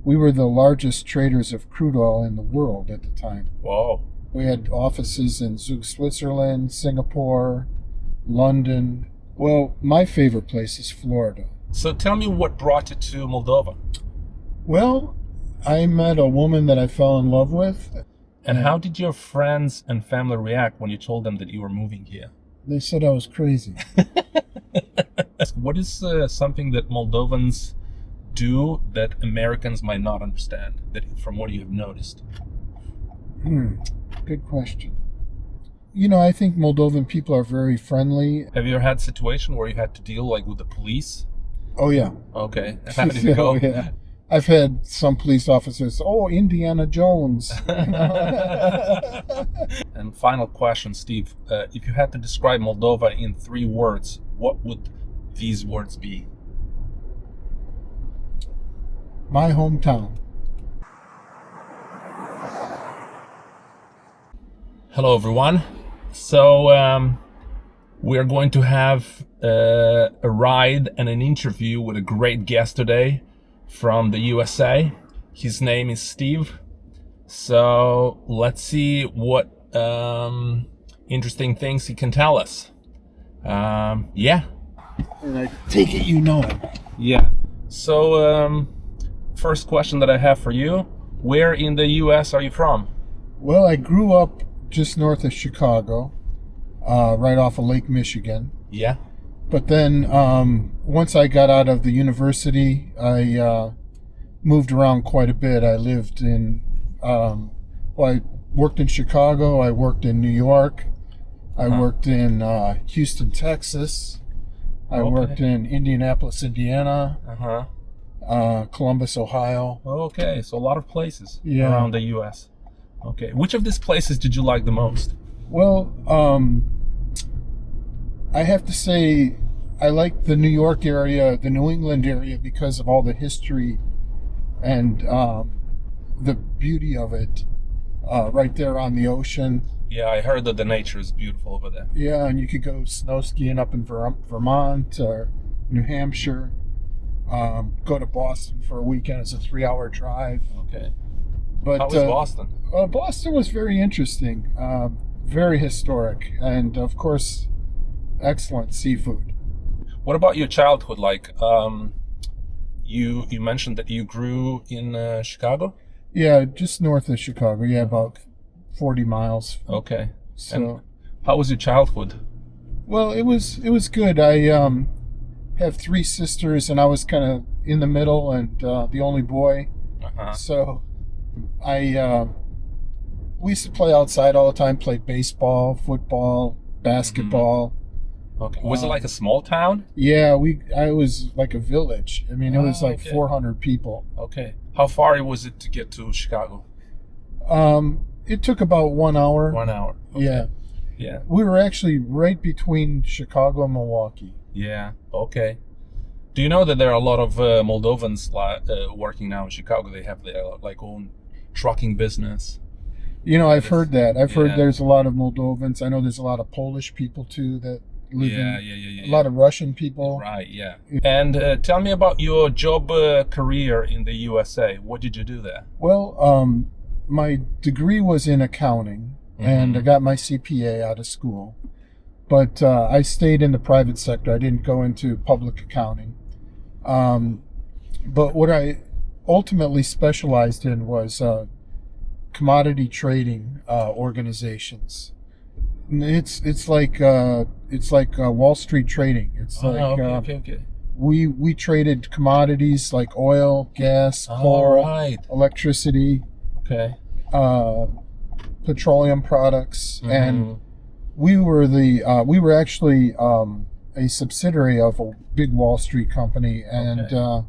We were the largest traders of crude oil in the world at the time. Wow. We had offices in Zug, Switzerland, Singapore, London. Well, my favorite place is Florida. So tell me what brought you to Moldova. Well, I met a woman that I fell in love with. And how did your friends and family react when you told them that you were moving here? They said I was crazy. What is something that Moldovans do that Americans might not understand, that from what you have noticed? Good question. I think Moldovan people are very friendly. Have you ever had a situation where you had to deal with the police? Oh, yeah. Okay. How did it go? Oh, yeah. I've had some police officers, Indiana Jones. And final question, Steve. If you had to describe Moldova in 3 words, what would these words be? My hometown. Hello, everyone. So we're going to have a ride and an interview with a great guest today from the USA. His name is Steve. So let's see what interesting things he can tell us. Yeah. And I take it you know it. Yeah. So first question that I have for you, where in the US are you from? Well, I grew up just north of Chicago, right off of Lake Michigan. Yeah. But then once I got out of the university, I moved around quite a bit. I lived in, I worked in Chicago, I worked in New York, I worked in Houston, Texas, I worked in Indianapolis, Indiana, Columbus, Ohio. Okay, so a lot of places around the US. Okay, which of these places did you like the most? Well, I have to say I like the New York area, the New England area, because of all the history and the beauty of it right there on the ocean. Yeah, I heard that the nature is beautiful over there. Yeah, and you could go snow skiing up in Vermont or New Hampshire. Go to Boston for a weekend. It's a 3-hour drive. Okay. But, how was Boston? Boston was very interesting, very historic, and of course, excellent seafood. What about your childhood? You mentioned that you grew in Chicago? Yeah, just north of Chicago. Yeah, about 40 miles. Okay. So, and how was your childhood? Well, it was good. I have 3 sisters, and I was kind of in the middle and the only boy. So we used to play outside all the time, play baseball, football, basketball. Okay. Was it like a small town? Yeah, I was like a village. I mean, it was like 400 people. Okay. How far was it to get to Chicago? It took about 1 hour. 1 hour. Okay. Yeah. Yeah. We were actually right between Chicago and Milwaukee. Yeah. Okay. Do you know that there are a lot of Moldovans working now in Chicago? They have their own trucking business. I've heard that. I've heard there's a lot of Moldovans. I know there's a lot of Polish people too that live in. A lot of Russian people. Right. Yeah. And tell me about your job career in the USA. What did you do there? Well, my degree was in accounting, and I got my CPA out of school. But I stayed in the private sector. I didn't go into public accounting. But what I ultimately specialized in was commodity trading organizations. It's like Wall Street trading. It's okay. We traded commodities like oil, gas, coal, electricity, petroleum products, and we were actually a subsidiary of a big Wall Street company, and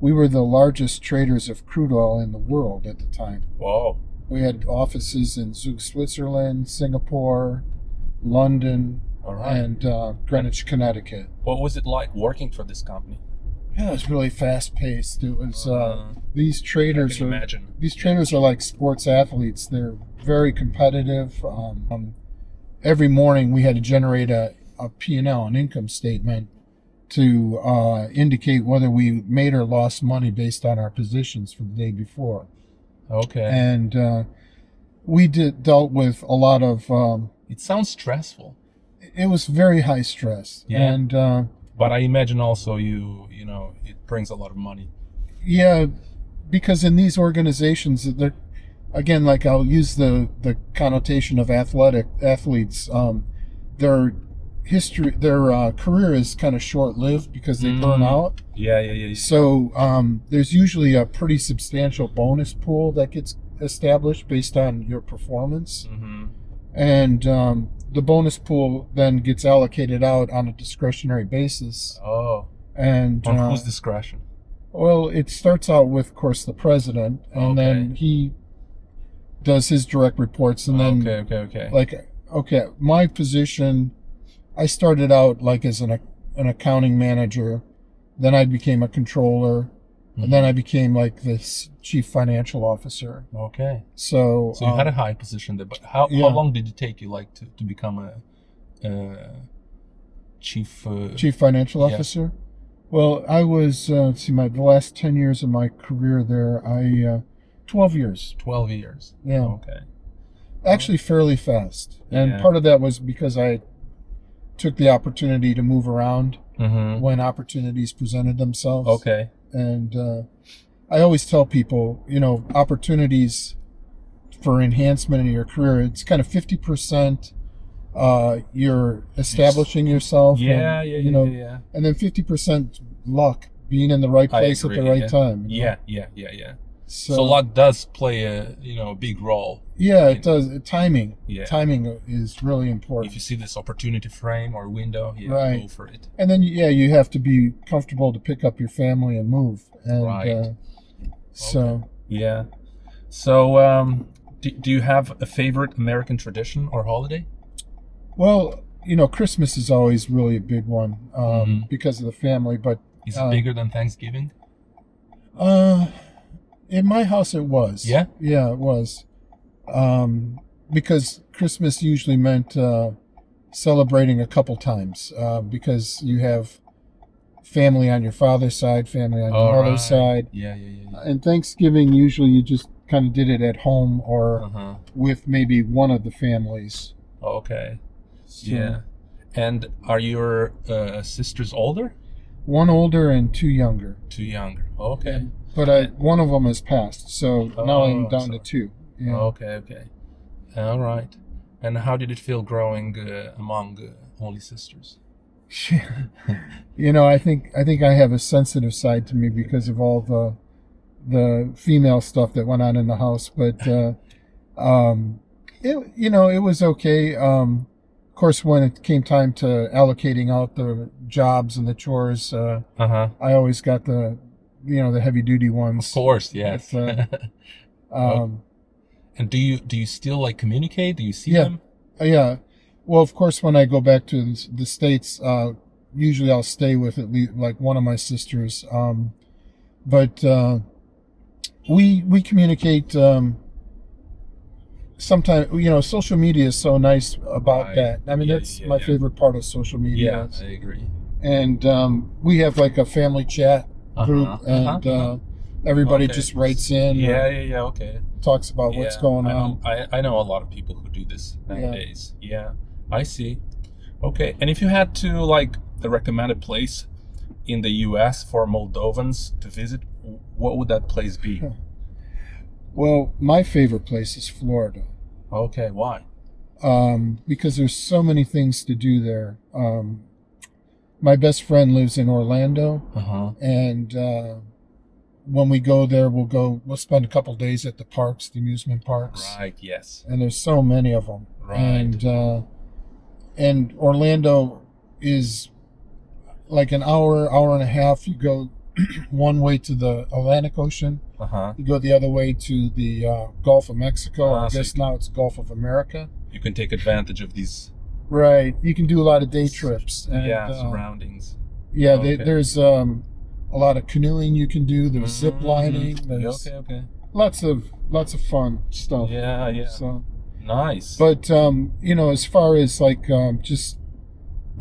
we were the largest traders of crude oil in the world at the time. Wow. We had offices in Zug, Switzerland, Singapore, London, and Greenwich, Connecticut. What was it like working for this company? Yeah, it was really fast paced. It was these traders are like sports athletes. They're very competitive. Every morning we had to generate a P&L, an income statement, to indicate whether we made or lost money based on our positions from the day before. Okay. And we dealt with a lot of. It sounds stressful. It was very high stress. Yeah. And but I imagine also you know it brings a lot of money. yeah, because in these organizations, they're, again, like I'll use the connotation of athletes. Their career is kind of short-lived because they burn out. Yeah. So there's usually a pretty substantial bonus pool that gets established based on your performance. Mm-hmm. And the bonus pool then gets allocated out on a discretionary basis. Oh. And On whose discretion? well, it starts out with, of course, the president, and then he does his direct reports, and then Okay. okay, my position, I started out like as an accounting manager, then I became a controller, and then I became like this chief financial officer. Okay. So So you had a high position there, but how long did it take you like to become a chief financial officer? Well, I was the last 10 years of my career there, 12 years. 12 years. Yeah. Okay. Actually fairly fast. And Yeah. part of that was because I took the opportunity to move around Mm-hmm. when opportunities presented themselves. Okay. And I always tell people, opportunities for enhancement in your career, it's kind of 50% you're establishing yourself. Yeah. And then 50% luck, being in the right place at the right time. Yeah. So luck does play a big role. yeah, it does. Timing. Yeah. Timing is really If important. you see this opportunity frame or window, Right. go for it. And then, you have to be comfortable to pick up your family and move. And, Right. So, Yeah. So, do you have a favorite American tradition or holiday? well, Christmas is always really a big one because of the family. But Is it bigger than Thanksgiving? in my house, it was. Yeah? Yeah, it was. Because Christmas usually meant celebrating a couple times because you have family on your father's side, family on your mother's side. Yeah. And Thanksgiving, usually you just kind of did it at home or with maybe one of the families. Okay. So, Yeah. And are your sisters older? One older and two younger. Two younger. Okay. But one of them has passed, so now I'm down to two. Yeah. Okay. All right. And how did it feel growing among only sisters? I think I have a sensitive side to me because of all the female stuff that went on in the house, but it was okay. Of course, when it came time to allocating out the jobs and the chores, I always got the heavy duty ones. Of course, yes. And do you still like communicate? Do you see them? Yeah. Well, of course, when I go back to the States, usually I'll stay with at least like one of my sisters. But we communicate. Sometimes, social media is so nice about that. I mean, that's my favorite part of social media. Yeah, I agree. And we have like a family chat group, and everybody just writes in. Yeah. Okay. Talks about what's going on. I know a lot of people who do this nowadays. Yeah, I see. Okay, and if you had to recommend a place in the U.S. for Moldovans to visit, what would that place be? Well, my favorite place is Florida. Okay, why? Because there's so many things to do there. My best friend lives in Orlando, and when we go there, we'll spend a couple days at the parks, the amusement parks. Right. Yes. And there's so many of them. Right. And Orlando is like an hour and a half. You go one way to the Atlantic Ocean. You go the other way to the Gulf of Mexico. I guess now it's Gulf of America. You can take advantage of these. Right. You can do a lot of day trips. And, surroundings. Yeah. There's a lot of canoeing you can do. There's zip lining. There's Okay. lots of fun stuff. Yeah. So Nice. But as far as just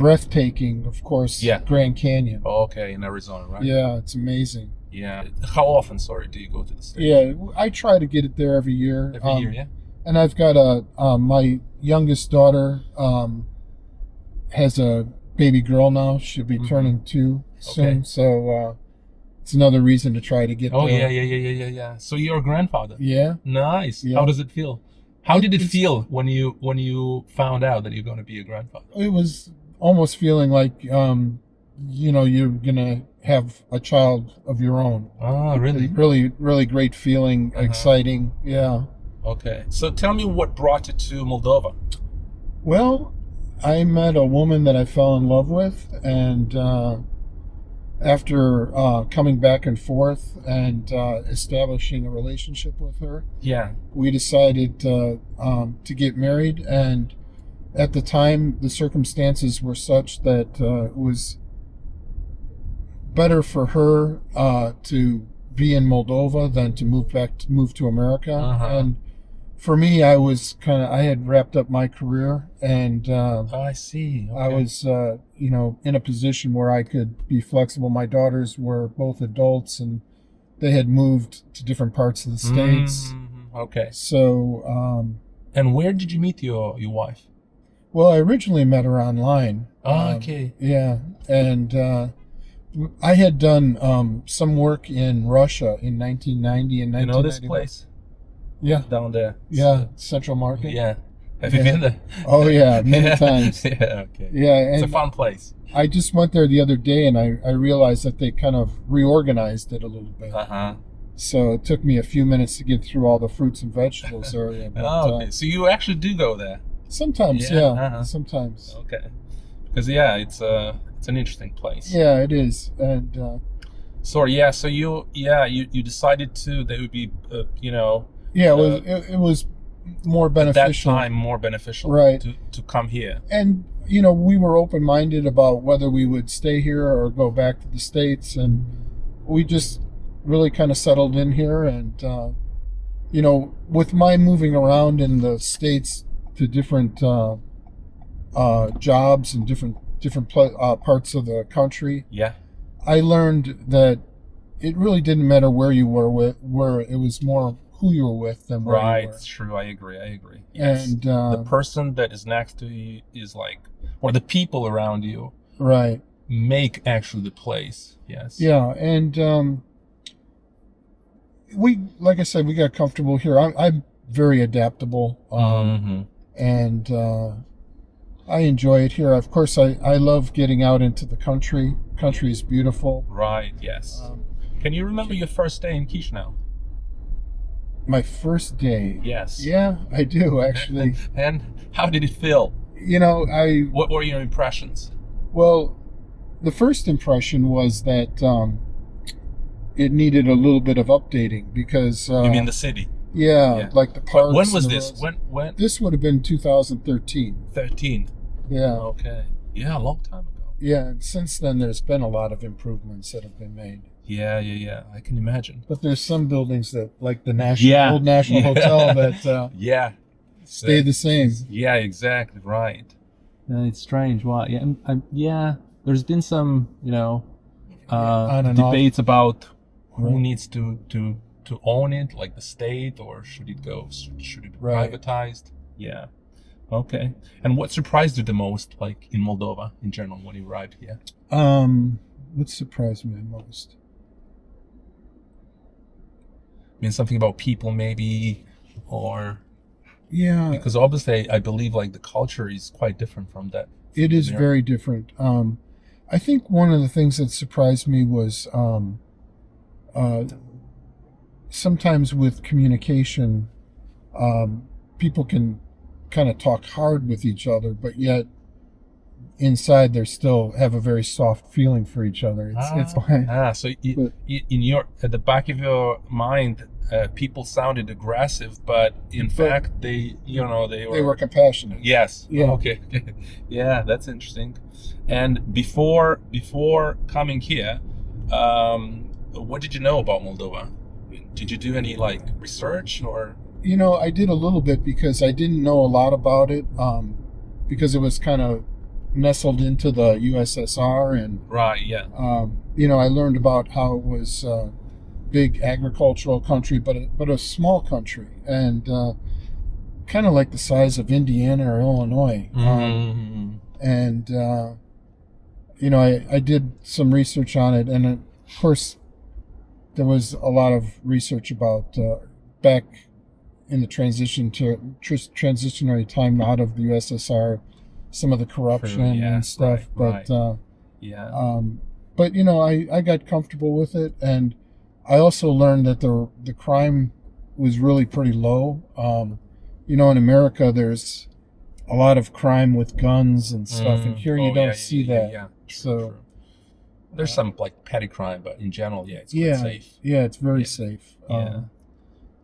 breathtaking, of course, Yeah. Grand Canyon. Oh, okay, in Arizona, right? Yeah, it's amazing. Yeah. How often, sorry, do you go to the States? Yeah, I try to get it there every year. Every year, yeah? And I've got my youngest daughter has a baby girl now. She'll be turning 2 soon. Okay. So it's another reason to try to get Oh, there. yeah. So you're a grandfather. Yeah. Nice. Yeah. How does it feel? How did it It's- feel when you found out that you're going to be a grandfather? It was almost feeling like, you're going to have a child of your own. Ah, really? Really, really great feeling, exciting. Yeah. Okay. So tell me what brought you to Moldova. Well, I met a woman that I fell in love with, and after coming back and forth and establishing a relationship with her, Yeah. we decided to get married. And at the time, the circumstances were such that it was better for her to be in Moldova than to move to America. And for me, I had wrapped up my career, and Oh, I see. Okay. I was, in a position where I could be flexible. My daughters were both adults, and they had moved to different parts of the States. Okay. So, And where did you meet your wife? well, I originally met her online. Okay. Yeah, and I had done some work in Russia in 1990 and 1991. You know this place Yeah, down there? yeah, Central Market. Yeah. Have you Yeah. been there? Oh yeah, many Yeah. times. Yeah. Okay. Yeah, It's a and fun place. I just went there the other day, and I realized that they kind of reorganized it a little bit. So it took me a few minutes to get through all the fruits and vegetables area. But, Oh, okay. So you actually do go there? sometimes, Yeah, yeah, sometimes. Okay. Because it's an interesting place. Yeah, it is. And Sorry. Yeah. So you decided that it would be it was more at that beneficial. time more beneficial, Right. to come here. And we were open-minded about whether we would stay here or go back to the States, and we just really kind of settled in here. And with my moving around in the States to different jobs and different parts of the country, Yeah. I learned that it really didn't matter where you were where it was more who you were with than where Right. you were. It's true. I agree. Yes. And The person that is next to you is or the people around you right. make actually the place. Yes. Yeah, and like I said, we got comfortable here. I'm very adaptable, and I enjoy it here. Of course, I love getting out into the country. Country is beautiful. Right. Yes. Can you remember your first day in Chisinau? My first day. Yes. Yeah, I do actually. And how did it feel? What were your impressions? Well, the first impression was that it needed a little bit of updating because You mean the city? yeah, like the parks. When was and the this? roads. When? This would have been 2013. 13. Yeah. Okay. Yeah, a long time ago. Yeah, and since then there's been a lot of improvements that have been made. Yeah. I can imagine. But there's some buildings that, like the Yeah. Old National Hotel, that Yeah. stay the same. Yeah, exactly. Right. It's strange. Why? Yeah. There's been some, On and debates about Who Right. needs to own it, like the state, or should it be Right. privatized? Yeah. Okay. And what surprised you the most, like in Moldova in general, when you arrived here? What surprised me the most? I mean, something about people, maybe, or Yeah, because obviously, I believe like the culture is quite different from that. it is there. very different. I think one of the things that surprised me was sometimes with communication, people can kind of talk hard with each other, but yet inside they still have a very soft feeling for each other. It's So But- at the back of your mind, people sounded aggressive, but in fact, they were compassionate. Yes. Yeah. Okay. Yeah, that's interesting. And before coming here, what did you know about Moldova? Did you do any like research or? I did a little bit because I didn't know a lot about it, because it was kind of nestled into the USSR, and Right. Yeah. I learned about how it was a big agricultural country, but a small country, and kind of like the size of Indiana or Illinois. Mm-hmm. And I did some research on it, and of course there was a lot of research about back in the transitionary time out of the USSR, some of the corruption yeah, and stuff. right, But Yeah. but I got comfortable with it, and I also learned that the crime was really pretty low. In America, there's a lot of crime with guns and stuff, and here you don't see that. Yeah. So True. There's some like petty crime, but in general, yeah, it's quite yeah, safe. yeah, it's very safe. Yeah.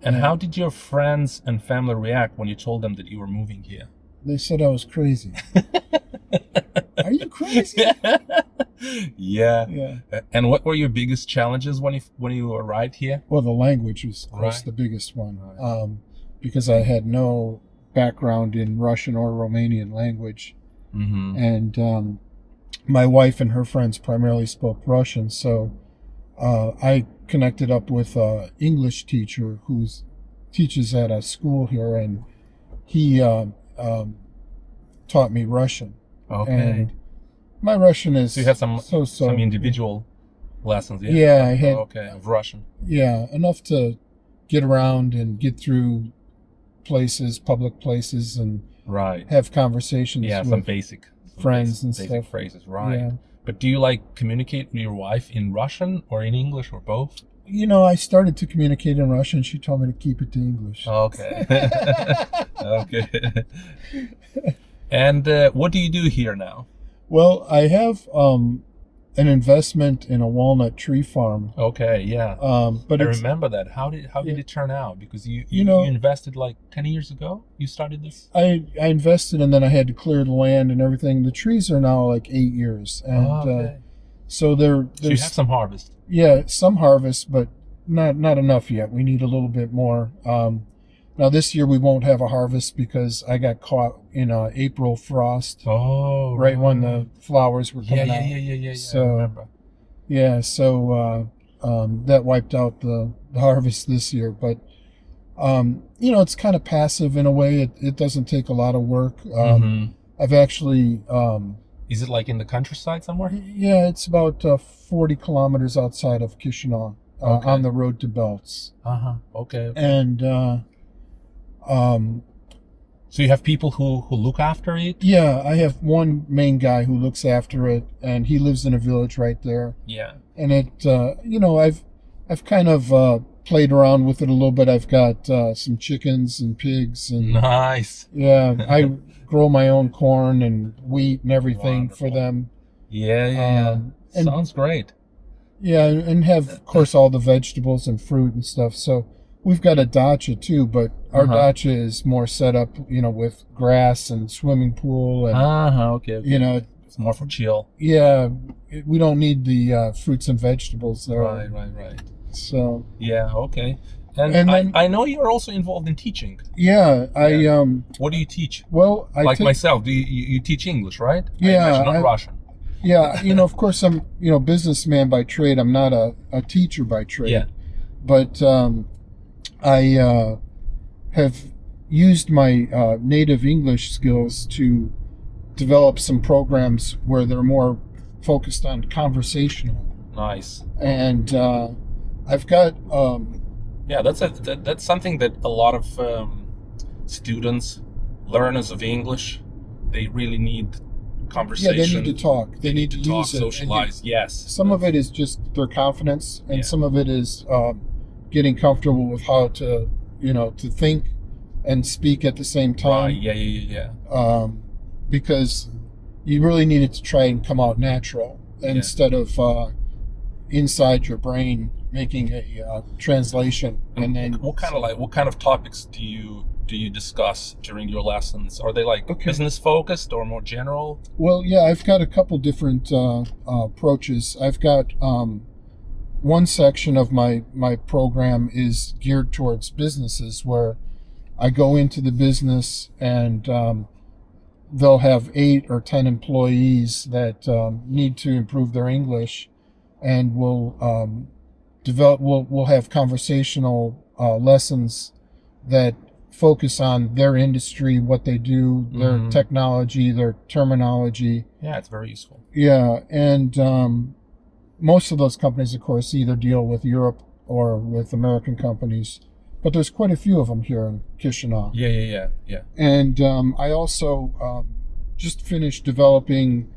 And how did your friends and family react when you told them that you were moving here? They said I was crazy. Are you crazy? Yeah. Yeah. And what were your biggest challenges when you arrived here? Well, the language was, of course, Right. the biggest one, Right. because I had no background in Russian or Romanian language, Mm-hmm. and my wife and her friends primarily spoke Russian, so I connected up with an English teacher who teaches at a school here, and he taught me Russian. Okay. And my Russian is So you had some so individual lessons. Yeah. Yeah, I had- Okay, of Russian. yeah, enough to get around and get through places, public places, and Right. have conversations Yeah, with some basic friends and basic stuff. phrases. Right. Yeah. But do you communicate with your wife in Russian or in English or both? I started to communicate in Russian. She told me to keep it to English. Okay. Okay. And what do you do here now? Well, I have an investment in a walnut tree farm, Okay, yeah. but I it's remember that. How did Yeah. it turn out? Because you know- invested like 10 years ago? You started this? I invested, and then I had to clear the land and everything. The trees are now like 8 years, and Okay. so So you there's have some harvest. yeah, some harvest, but not enough yet. We need a little bit more. Now this year we won't have a harvest because I got caught in a April frost Oh, right when the flowers were coming out. Yeah. I So- remember. Yeah, so that wiped out the harvest this year. But it's kind of passive in a way. It doesn't take a lot of work. Mhm. I've actually Is it like in the countryside somewhere? yeah, it's about 40 kilometers outside of Chisinau, Okay. on the road to Belts. Okay. And So you have people who look after it? yeah, I have one main guy who looks after it, and he lives in a village right there. Yeah. And it, I've kind of played around with it a little bit. I've got some chickens and pigs, and Nice. yeah, I grow my own corn and wheat and everything for Wonderful. them. Yeah. and- Sounds great. Yeah, and have, of course, all the vegetables and fruit and stuff. So we've got a dacha too, but our dacha is more set up, with grass and swimming pool, and Okay. It's more for chill. yeah, we don't need the fruits and vegetables there. Right. So Yeah, okay. And then- I know you're also involved in teaching. yeah, What do you teach? I Like take- myself, do you teach English, right? Yeah, I imagine, not I- Russian. yeah, of course I'm, businessman by trade. I'm not a teacher by trade. Yeah. But I have used my native English skills to develop some programs where they're more focused on conversational. Nice. And I've got Yeah, that's something that a lot of students, learners of English, they really need conversation. they need to talk. They need to talk, use it. And socialize. Yes. some of it is just their confidence, and Yeah. some of it is getting comfortable with how to, to think and speak at the same time. Right. Yeah. Because you really need it to try and come out natural instead of inside your brain making a translation. And then what kind of topics do you discuss during your lessons? Are they Okay. business focused or more general? Well, yeah, I've got a couple different approaches. I've got one section of my program is geared towards businesses, where I go into the business and they'll have 8 or 10 employees that need to improve their English, and we'll have conversational lessons that focus on their industry, what they do, their technology, their terminology. Yeah, it's very useful. Yeah, and most of those companies, of course, either deal with Europe or with American companies, but there's quite a few of them here in Chisinau. Yeah. And I also just finished developing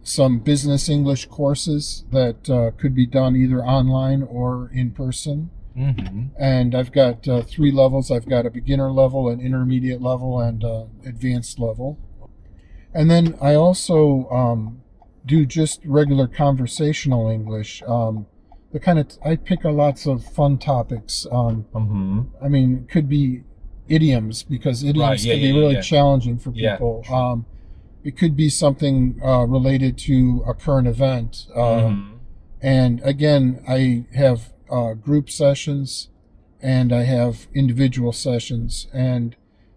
some business English courses that could be done either online or in person. And I've got 3 levels. I've got a beginner level, an intermediate level, and advanced level. And then I also do just regular conversational English. I pick lots of fun topics. I mean, it could be idioms, because idioms can be really challenging for people. It could be something related to a current event. And again, I have group sessions and I have individual sessions, and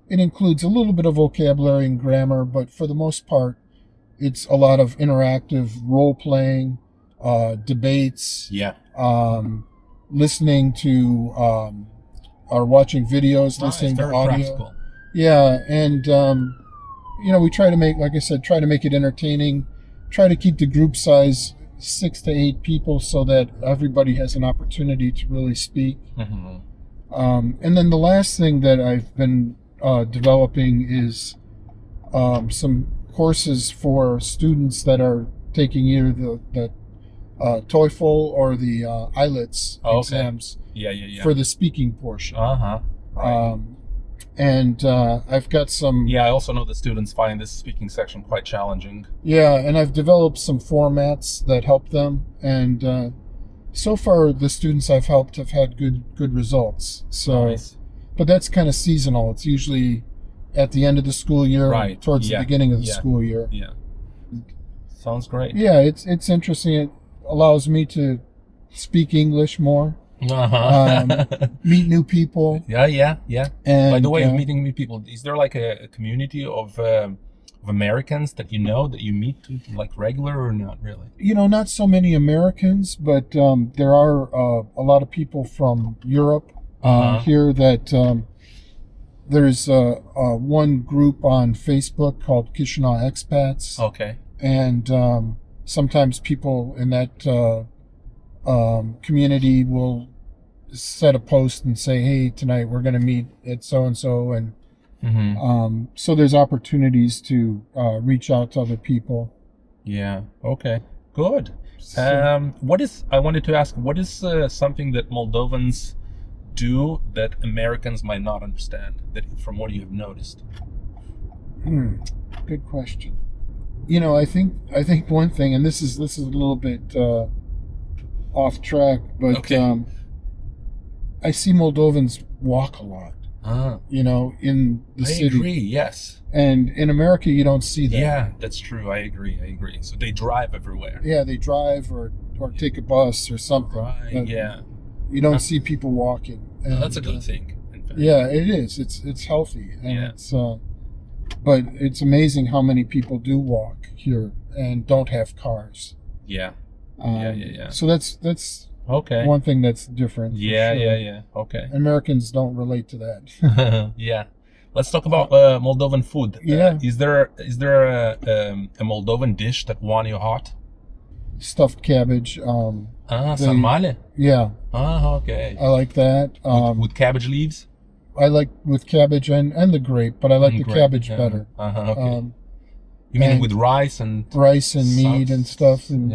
it includes a little bit of vocabulary and grammar, but for the most part, it's a lot of interactive role playing, debates, listening to or watching videos, listening to audio. Practical. Yeah, and we try to make, like I said, it entertaining. Try to keep the group size 6 to 8 people so that everybody has an opportunity to really speak. And then the last thing that I've been developing is some courses for students that are taking either the TOEFL or the IELTS exams for the speaking portion. And I've got some... Yeah, I also know the students find this speaking section quite challenging. Yeah, and I've developed some formats that help them. And so far, the students I've helped have had good results. So, Nice. But that's kind of seasonal. It's usually at the end of the school year, or towards the beginning of the school year. Yeah. Sounds great. Yeah, it's interesting. It allows me to speak English more. Meet new people. Yeah. And by the way, of meeting new people, is there like a community of Americans that you know that you meet like regular, or not really? Not so many Americans, but there are a lot of people from Europe here that there's one group on Facebook called Chisinau Expats. Okay. And sometimes people in that community will set a post and say, hey, tonight we're going to meet at so-and-so. And so there's opportunities to reach out to other people. Yeah. Okay. Good. I wanted to ask, what is something that Moldovans do that Americans might not understand, that from what you have noticed? Good question. I think one thing, and this is a little bit off track, but okay. I see Moldovans walk a lot. In the city. I agree, yes. And in America, you don't see that. Yeah, that's true. I agree. So they drive everywhere. Yeah, they drive or take a bus or something. Right, yeah. You don't see people walking. And, that's a good thing. In fact. Yeah, it is. It's healthy. And it's but it's amazing how many people do walk here and don't have cars. Yeah. So that's okay. One thing that's different. Yeah. Okay. Americans don't relate to that. Yeah. Let's talk about Moldovan food. Yeah. Is there a Moldovan dish that won your heart? Stuffed cabbage. Sarmale? Yeah. Okay. I like that. With cabbage leaves? I like with cabbage and the grape, but I like the cabbage better. Okay. You mean with rice and meat and stuff, and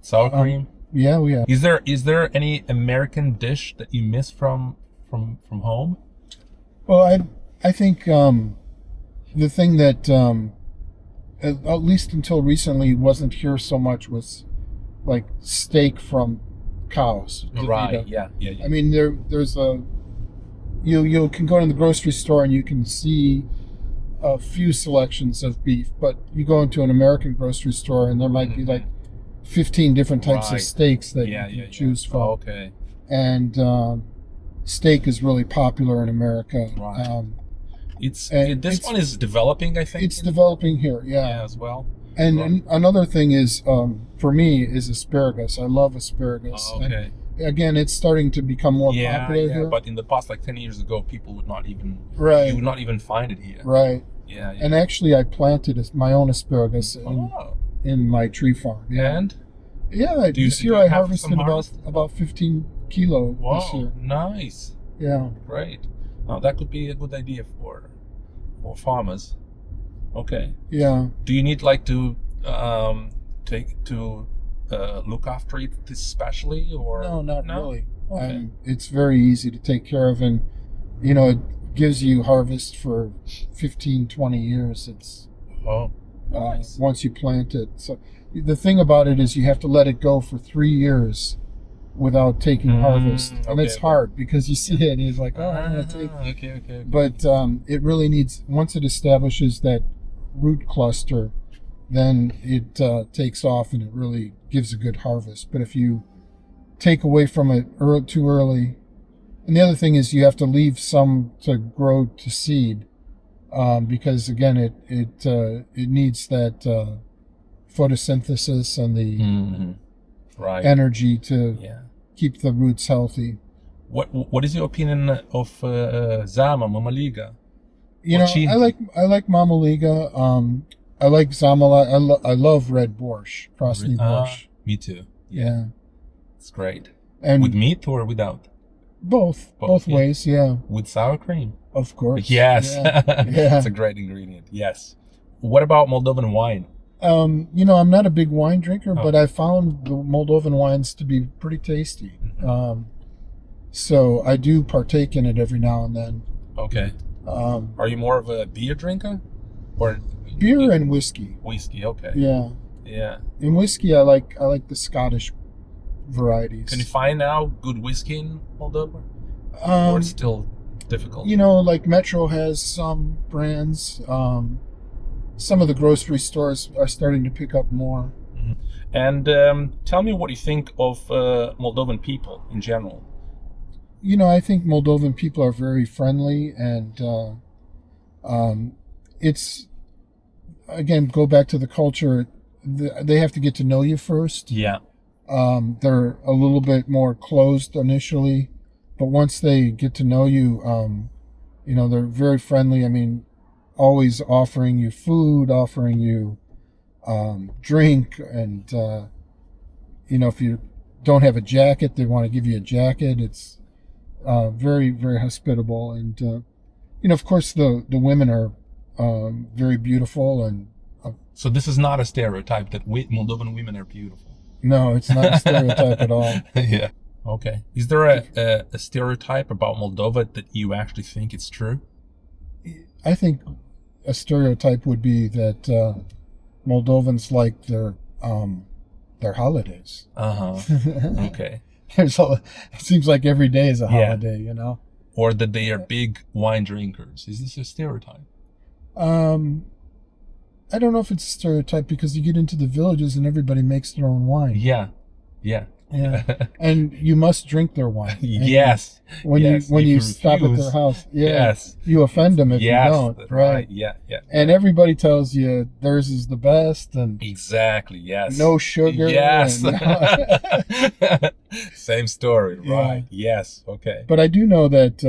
sour cream? Yeah. Is there any American dish that you miss from home? Well, I think the thing that at least until recently wasn't here so much was like steak from cows. Right. Yeah. I mean, there's you can go to the grocery store and you can see a few selections of beef, but you go into an American grocery store and there might be like 15 different types of steaks that you can choose from. Okay. And steak is really popular in America. Right. And this one is developing, I think. It's developing here, Yeah, as well. And another thing is, for me, is asparagus. I love asparagus. Oh, okay. And again, it's starting to become more popular here. But in the past, like 10 years ago, people would not even Right. You would not even find it here. Right. Yeah. And actually, I planted my own asparagus Oh. in my tree farm. Yeah. And Yeah, Do you- this do year you I have harvested some harvest? about 15 kilo this wow, year. nice, Yeah. great. Now that could be a good idea for farmers. Okay. Yeah. Do you need like to look after it especially, or No, not really. Okay. It's very easy to take care of, and it gives you harvest for 15, 20 years. It's Oh, nice. once you plant it. So the thing about it is you have to let it go for 3 years without taking harvest, and okay, it's okay. hard because you see it and you're like, oh, I'm gonna take. Okay. But it really needs, once it establishes that root cluster, then it takes off and it really gives a good harvest. But if you take away from it too early, and the other thing is you have to leave some to grow to seed, because again it needs that photosynthesis and the Right. energy to Yeah. keep the roots healthy. What is your opinion of Zama, Mamaliga? You Or know, Chinti? I like Mamaliga. I like Zamala. I love red borscht, krasny borscht. Me too. Yeah, It's great. and With meat or without? both yeah. ways. Yeah, With sour cream. of course. Yes. Yeah. It's a great ingredient. Yes. What about Moldovan wine? I'm not a big wine drinker, Oh. but I found the Moldovan wines to be pretty tasty. Mm-hmm. So I do partake in it every now and then. Okay. Are you more of a beer drinker? Or Beer and whiskey. whiskey? Okay. Yeah. Yeah. In whiskey, I like the Scottish varieties. Can you find now good whiskey in Moldova? Or Um, it's still difficult? like Metro has some brands. Some of the grocery stores are starting to pick up more. And tell me what you think of Moldovan people in general. I think Moldovan people are very friendly, and it's, again, go back to the culture. They have to get to know you first. Yeah. They're a little bit more closed initially, but once they get to know you, they're very friendly. I mean, always offering you food, offering you drink, and if you don't have a jacket, they want to give you a jacket. It's very, very hospitable, and of course the women are very beautiful, and So this is not a stereotype that Moldovan women are beautiful. no, it's not a stereotype at all. Yeah. Okay. Is there a stereotype about Moldova that you actually think it's true? I think a stereotype would be that Moldovans like their holidays. Okay. It seems like every day is a Yeah. holiday, Or that they are big wine drinkers. Is this a stereotype? I don't know if it's a stereotype because you get into the villages and everybody makes their own wine. Yeah. Yeah. Yeah. And you must drink their wine. And Yes. When Yes. you If you stop at refuse, their house, Yes. you offend them if Yes. you don't, right? Yeah. Yeah. And everybody tells you theirs is the best and Exactly. Yes. no sugar. Yes. and- Same story. Yeah. Right. Yes. Okay. But I do know that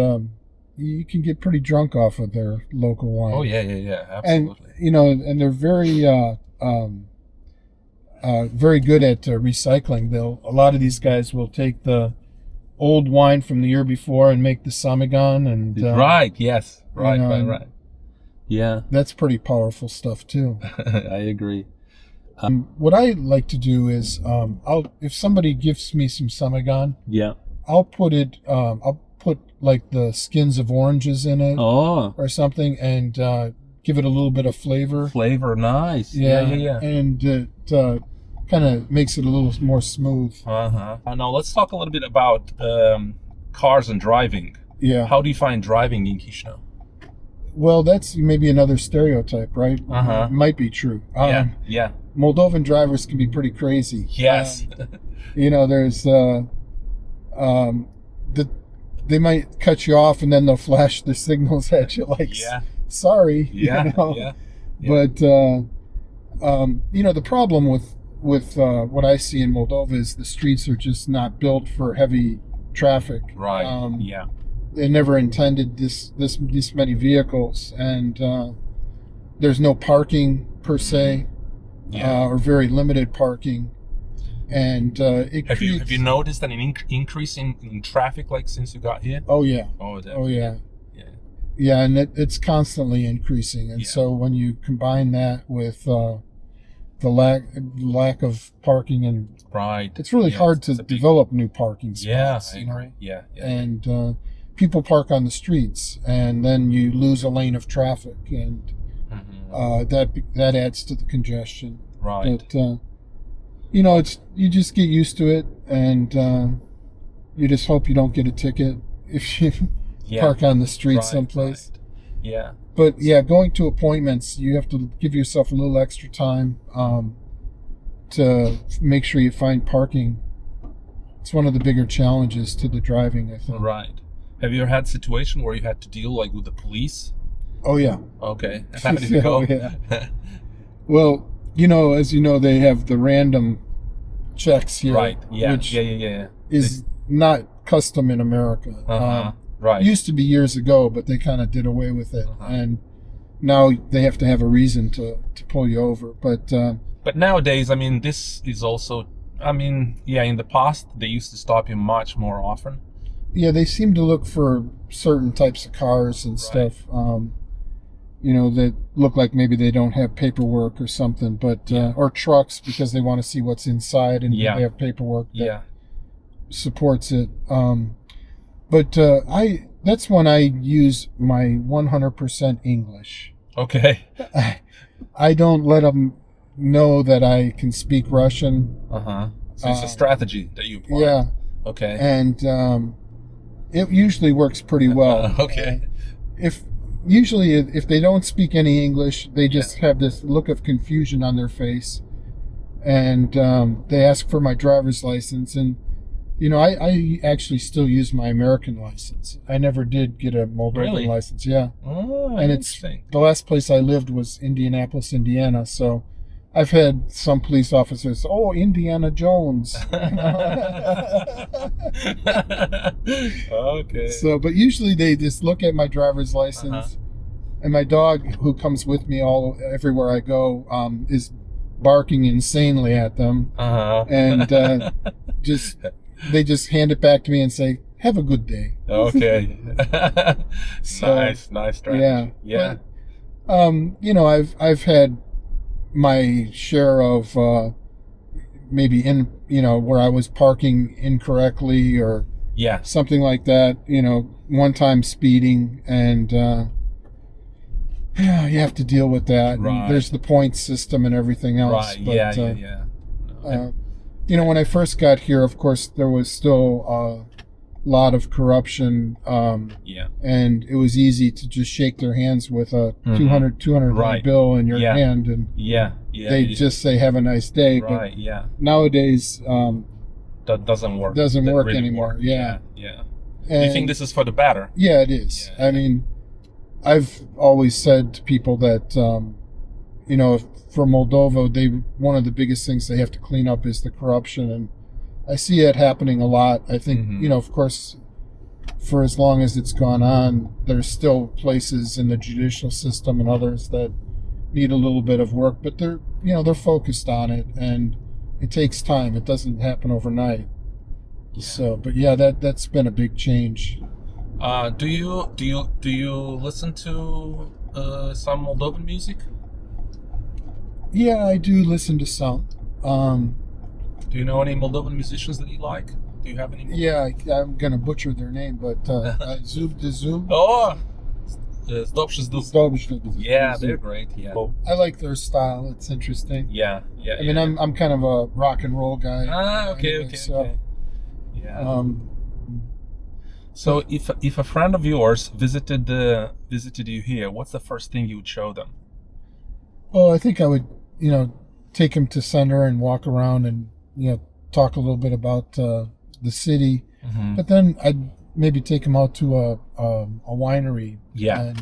you can get pretty drunk off of their local wine. Oh yeah. Yeah. And Absolutely. and they're very very good at recycling. A lot of these guys will take the old wine from the year before and make the samigan, and Right. Yes. Right. know, Right. Yeah, that's pretty powerful stuff too. I agree. What I like to do is, if somebody gives me some samigan, Yeah. I'll put like the skins of oranges in it Oh, or something, and give it a little bit of flavor. flavor, nice. Yeah. And it kind of makes it a little more smooth. Now let's talk a little bit about cars and driving. Yeah. How do you find driving in Chisinau? Well, that's maybe another stereotype, right? Uh-huh. Might be true. Yeah. Moldovan drivers can be pretty crazy. Yes. There's they might cut you off and then they'll flash the signals at you like Yeah. sorry. Yeah, you know? yeah. But you know, the problem with what I see in Moldova is the streets are just not built for heavy traffic. Right. Yeah. They never intended this many vehicles, and there's no parking per se, or very limited parking. And Have you noticed an increase in traffic like since you got here? Oh yeah. Oh, definitely. Oh yeah. Yeah. Yeah, and it's constantly increasing, and Yeah. so when you combine that with the lack of parking, and Right. it's really hard to develop new parking spots. Yeah, I you know? agree. Yeah. Yeah. And people park on the streets, and then you lose a lane of traffic, and that adds to the congestion. Right. But you know, you just get used to it, and you just hope you don't get a ticket if you park on the street someplace. Right. Yeah. But yeah, going to appointments, you have to give yourself a little extra time to make sure you find parking. It's one of the bigger challenges to the driving, I think. Right. Have you ever had a situation where you had to deal like with the police? Oh yeah. Okay. How did it go? Oh, yeah. Well, you know, as you know, they have the random checks here, Right. Yeah. which Yeah. is not custom in America. Right. It used to be years ago, but they kind of did away with it, and now they have to have a reason to pull you over. But nowadays, I mean, this is also, I mean, yeah, in the past, they used to stop you much more often. Yeah, they seem to look for certain types of cars and stuff, you know, that look like maybe they don't have paperwork or something, but or trucks, because they want to see what's inside, and they have paperwork that supports it. But that's when I use my 100% English. Okay. I don't let them know that I can speak Russian. So it's a strategy that you apply. Yeah. Okay. And it usually works pretty well. Okay. If they don't speak any English, they just have this look of confusion on their face, and they ask for my driver's license. And you know, I actually still use my American license. I never did get a Moldovan license. Yeah. Oh, and it's the last place I lived was Indianapolis, Indiana. So I've had some police officers, "Oh, Indiana Jones." Okay. So, but usually they just look at my driver's license, and my dog, who comes with me everywhere I go, is barking insanely at them, and they just hand it back to me and say, "Have a good day." Okay. So, nice strategy. Yeah. But, you know, I've had my share of maybe where I was parking incorrectly or something like that. You know, one time speeding, and you have to deal with that. Right. And there's the point system and everything else. Right. But, No, you know, when I first got here, of course, there was still a lot of corruption. And it was easy to just shake their hands with a $200 bill in your hand, and they just say, "Have a nice day." Right. But nowadays, that doesn't work. Doesn't That work really anymore. work. Yeah. Do you think this is for the better? Yeah, it is. I mean, I've always said to people that, you know, for Moldova, one of the biggest things they have to clean up is the corruption, and I see it happening a lot. I think, you know, of course, for as long as it's gone on, there's still places in the judicial system and others that need a little bit of work, but they're focused on it, and it takes time. It doesn't happen overnight. So, but yeah, that's been a big change. Do you listen to some Moldovan music? Yeah, I do listen to some. Do you know any Moldovan musicians that you like? Do you have any? Yeah, I'm gonna butcher their name, but Zub de Zub. Oh, Zdobsh. Yeah, they're great. Yeah. I like their style. It's interesting. Yeah. I mean, I'm kind of a rock and roll guy. Okay. So, Yeah. So if a friend of yours visited you here, what's the first thing you would show them? Well, I think I would, you know, take him to center and walk around and, you know, talk a little bit about the city. But then I'd maybe take him out to a winery. And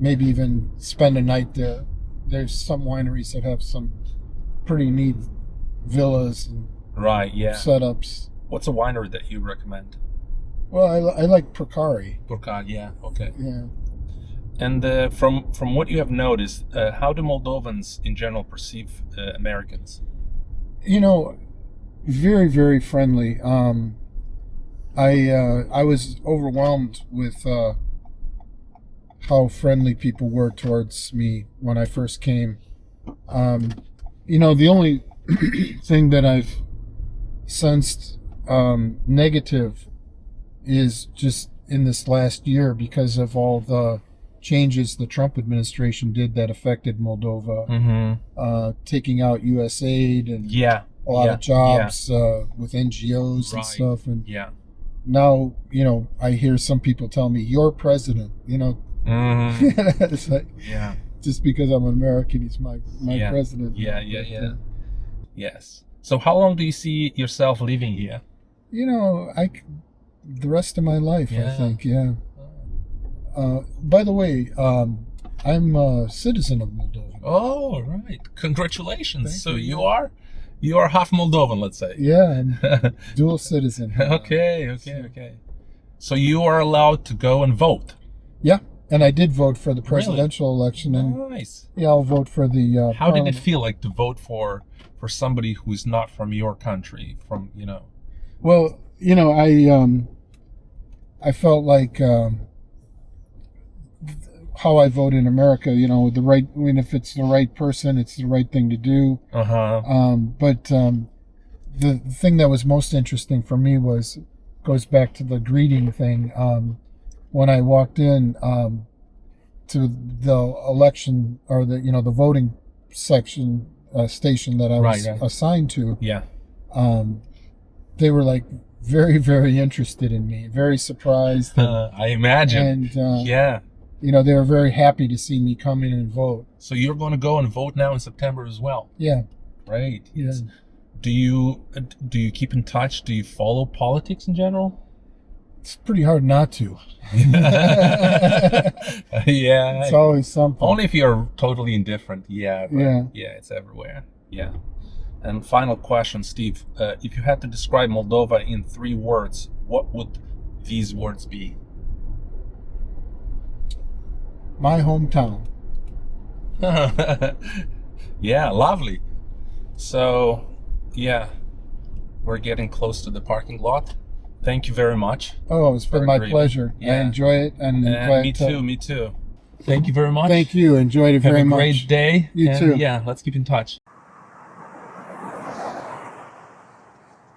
maybe even spend a night there. There's some wineries that have some pretty neat villas and Right, yeah. setups. What's a winery that you recommend? Well, I like Purtat, yeah, okay. Yeah. And from what you have noticed, how do Moldovans in general perceive Americans? You know, very, very friendly. I was overwhelmed with how friendly people were towards me when I first came. You know, the only thing that I've sensed negative is just in this last year because of all the changes the Trump administration did that affected Moldova, taking out U.S. aid and a lot of jobs with NGOs and stuff. And now, you know, I hear some people tell me, "You're president," you know. It's like, just because I'm an American, he's my president. Yes. So how long do you see yourself living here? You know, the rest of my life, I think, by the way, I'm a citizen of Moldova. Oh, right. Congratulations. So you are half Moldovan, let's say. Yeah, I'm dual citizen. Okay. So you are allowed to go and vote? Yeah, and I did vote for the presidential election. And nice. Yeah, I'll vote for the How did it feel like to vote for somebody who is not from your country, from, you know? Well, you know, I felt like how I vote in America, you know, if it's the right person, it's the right thing to do. But the thing that was most interesting for me goes back to the greeting thing. When I walked in to the election or the voting section station that I was assigned to, they were like very, very interested in me, very surprised. I imagine. And you know, they were very happy to see me come in and vote. So you're going to go and vote now in September as well? Yeah. Great. Yeah. Do you keep in touch? Do you follow politics in general? It's pretty hard not to. It's always something. Only if you're totally indifferent. It's everywhere. Yeah. And final question, Steve. If you had to describe Moldova in 3 words, what would these words be? My hometown. Yeah, lovely. So, we're getting close to the parking lot. Thank you very much. Oh, it's been my pleasure. I enjoy it. And me too. Thank you very much. Thank you. Enjoyed it very much. Have a great day. You too. Yeah, let's keep in touch.